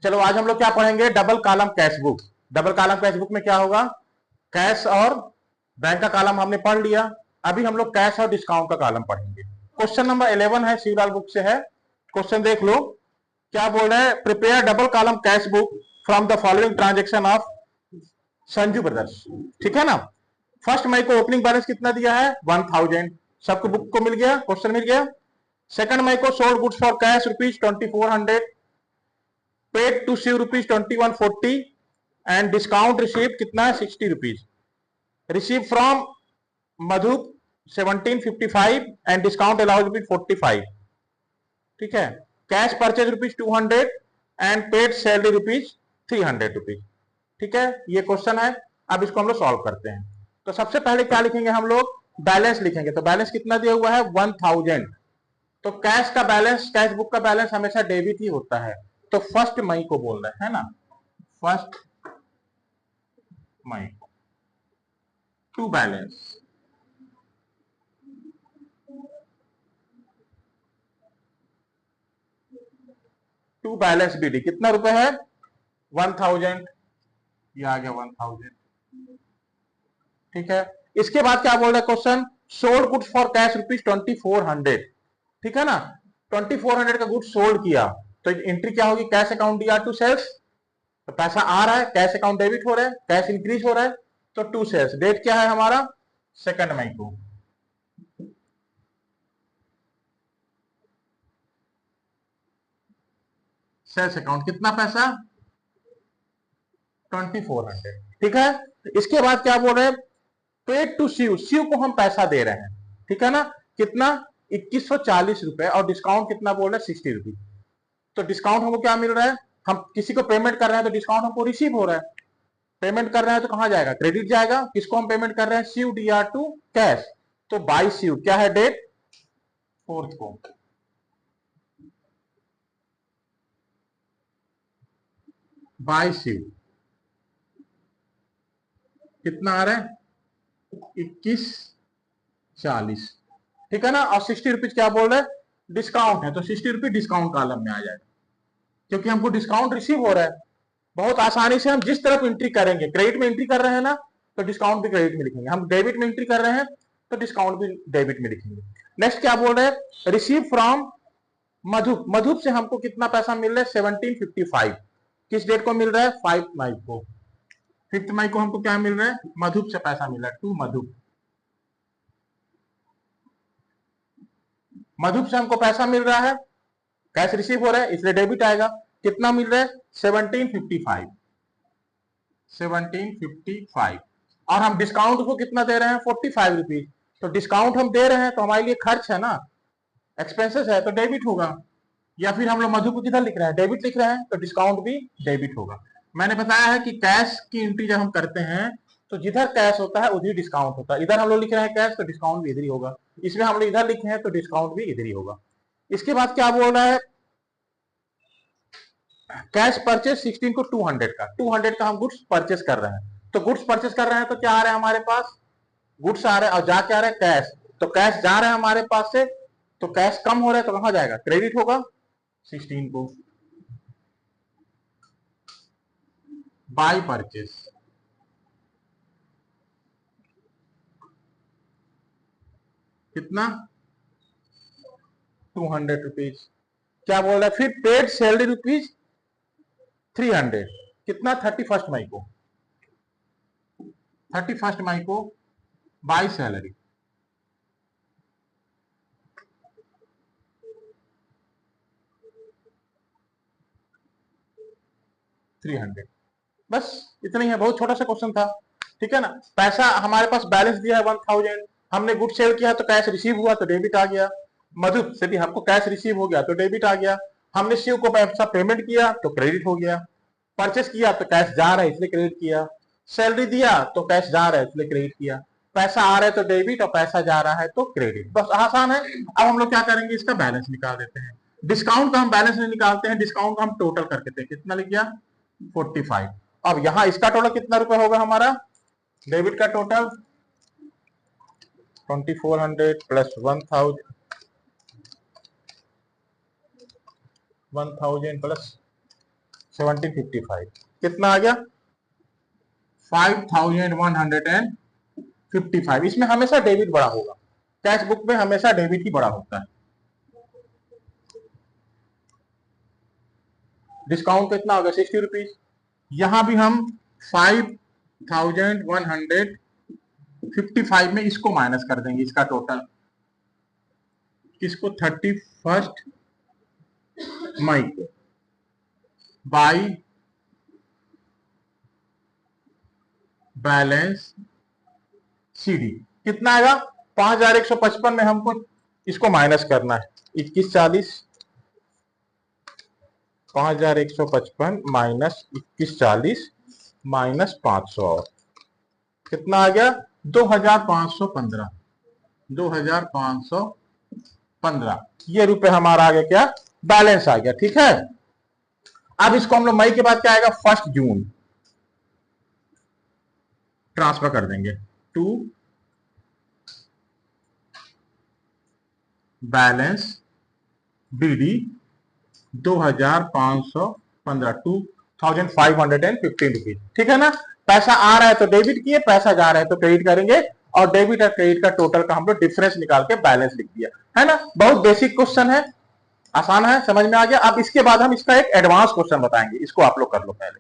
चलो आज हम लोग क्या पढ़ेंगे, double column cash book. Double column cash book में क्या होगा, कैश और बैंक का कॉलम हमने पढ़ लिया। अभी हम लोग कैश और डिस्काउंट का कॉलम पढ़ेंगे। क्वेश्चन नंबर 11 है, शिवलाल बुक से है। क्वेश्चन देख लो क्या बोल रहे हैं, prepare double column cash book from the following transaction of Sanju brothers. ठीक है ना। फर्स्ट मई को ओपनिंग बैलेंस कितना दिया है, 1000। सबको बुक को मिल गया, क्वेश्चन मिल गया। सेकंड मई को sold goods for cash rupees 2400, paid to Shiv rupees 2140 and discount receive कितना है, 60 rupees. Receive from Madhu 1755 and discount allowed rupees 45। ठीक है। Cash purchase rupees 200 and paid salary rupees 300 rupees. ठीक है, ये क्वेश्चन है। अब इसको हम लोग सॉल्व करते हैं। तो सबसे पहले क्या लिखेंगे हम लोग, बैलेंस लिखेंगे। तो बैलेंस कितना दिया हुआ है, 1000। तो कैश का बैलेंस, कैश बुक का बैलेंस हमेशा डेबिट ही होता है। तो फर्स्ट मई को बोल रहे हैं ना, फर्स्ट मई to balance, to balance BD कितना रुपए है, 1000। ये आ गया 1000। ठीक है। इसके बाद क्या बोल रहा है question, sold goods for cash rupees 2400। ठीक है ना। 2400 का गुड्स सोल्ड किया तो एंट्री क्या होगी, cash account DR to sales. तो पैसा आ रहा है, कैश अकाउंट डेबिट हो रहा है, कैश इंक्रीज हो रहा है, तो टू सेल्स। डेट क्या है हमारा, 2 मई को। सेल्स अकाउंट कितना पैसा, 2400। ठीक है। इसके बाद क्या बोल रहे हैं, पेड टू शिव, शिव को हम पैसा दे रहे हैं। ठीक है ना। कितना, 2140 रुपए, और डिस्काउंट कितना बोल रहे हैं, 60 रुपीज। तो डिस्काउंट हमको क्या मिल रहा है, हम किसी को पेमेंट कर रहे हैं तो डिस्काउंट हमको रिसीव हो रहा है। पेमेंट कर रहे हैं तो कहां जाएगा, क्रेडिट जाएगा। किसको हम पेमेंट कर रहे हैं, शिव डीआर टू कैश। तो बाई शिव क्या है डेट, 4 को। बाई शिव कितना आ रहा है, 2140। ठीक है ना। और 60 रुपीज क्या बोल रहे हैं, डिस्काउंट है। तो 60 रुपीज डिस्काउंट कॉलम में आ जाएगा, क्योंकि हमको डिस्काउंट रिसीव हो रहा है। बहुत आसानी से हम जिस तरफ एंट्री करेंगे, क्रेडिट में एंट्री कर रहे हैं ना, तो डिस्काउंट भी क्रेडिट में लिखेंगे। हम डेबिट में एंट्री कर रहे हैं तो डिस्काउंट भी डेबिट में लिखेंगे। नेक्स्ट क्या बोल रहे हैं, रिसीव फ्रॉम मधुप, मधुप से हमको कितना पैसा मिल रहा है, 1755। किस डेट को मिल रहा है, 5 मई को। 5 मई को हमको क्या मिल रहा है, मधुप से पैसा मिल रहा है, टू मधुप। मधुप से हमको पैसा मिल रहा है, कैश रिसीव हो रहा है, इसलिए डेबिट आएगा। कितना मिल रहा है, 1755। 1755। और हम डिस्काउंट को कितना दे रहे हैं, 45 रुपीज। तो डिस्काउंट हम दे रहे हैं तो हमारे लिए खर्च है ना, एक्सपेंसेस है, तो डेबिट होगा। या फिर हम लोग मधु को किधर लिख रहे हैं, डेबिट लिख रहे हैं, तो डिस्काउंट भी डेबिट होगा। मैंने बताया है कि कैश की एंट्री जब हम करते हैं तो जिधर कैश होता है उधर डिस्काउंट होता है। इधर हम लोग लिख रहे हैं कैश, तो डिस्काउंट भी इधर ही होगा। इसमें हम लोग इधर लिखे हैं तो डिस्काउंट भी इधर ही होगा। इसके बाद क्या बोल रहा है, कैश परचेज 16 को 200 का, 200 का हम गुड्स परचेज कर रहे हैं। तो गुड्स परचेज कर रहे हैं तो क्या आ रहा है हमारे पास, गुड्स आ रहे हैं, और जा क्या आ रहा है, कैश। तो कैश जा रहा है हमारे पास से, तो कैश कम हो रहा है तो कहां जाएगा, क्रेडिट होगा 16 को। बाय परचेज कितना, 200 रुपीज। क्या बोल रहा है फिर, पेड सैलरी रुपीज 300। कितना, 31 मई को। 31 मई को बाय सैलरी 300। बस इतना ही है, बहुत छोटा सा क्वेश्चन था। ठीक है ना। पैसा हमारे पास बैलेंस दिया है 1000, हमने गुड सेल किया तो कैश रिसीव हुआ तो डेबिट आ गया। मधु से भी हमको कैश रिसीव हो गया तो डेबिट आ गया। हमने शिव को पैसा पेमेंट किया तो क्रेडिट हो गया। परचेस किया तो कैश जा रहा है इसलिए क्रेडिट किया। सैलरी दिया तो कैश जा रहा है इसलिए क्रेडिट किया। पैसा आ रहा है तो डेबिट, और पैसा जा रहा है तो क्रेडिट। बस आसान है। अब हम लोग क्या करेंगे, इसका बैलेंस निकाल देते हैं। डिस्काउंट का हम बैलेंस नहीं निकालते हैं, डिस्काउंट का हम टोटल करके थे, कितना लिख गया, 45। अब यहां इसका टोटल कितना रुपए होगा हमारा, डेबिट का टोटल 2400 प्लस 1000 प्लस 1755 कितना आ गया 5155। इसमें हमेशा डेबिट बड़ा होगा, कैश बुक में हमेशा डेबिट ही बड़ा होता है। डिस्काउंट कितना होगा 60 रुपीज। यहां भी हम 5155 में इसको माइनस कर देंगे, इसका टोटल, किसको 31 मई को बाई बैलेंस सीडी कितना आएगा 5155 में हमको इसको माइनस करना है 2140, 5155 माइनस 2140 माइनस 500 और कितना आ गया 2515, 2515 ये रुपए हमारा आ गया क्या बैलेंस आ गया। ठीक है, अब इसको हम लोग मई के बाद क्या आएगा 1 जून ट्रांसफर कर देंगे टू बैलेंस बीडी 2515, 2515 रुपीज। ठीक है ना, पैसा आ रहा है तो डेबिट किए, पैसा जा रहा है तो क्रेडिट करेंगे, और डेबिट और क्रेडिट का टोटल का हम लोग डिफरेंस निकाल के बैलेंस लिख दिया है ना। बहुत बेसिक क्वेश्चन है, आसान है, समझ में आ गया। अब इसके बाद हम इसका एक एडवांस क्वेश्चन बताएंगे, इसको आप लोग कर लो पहले।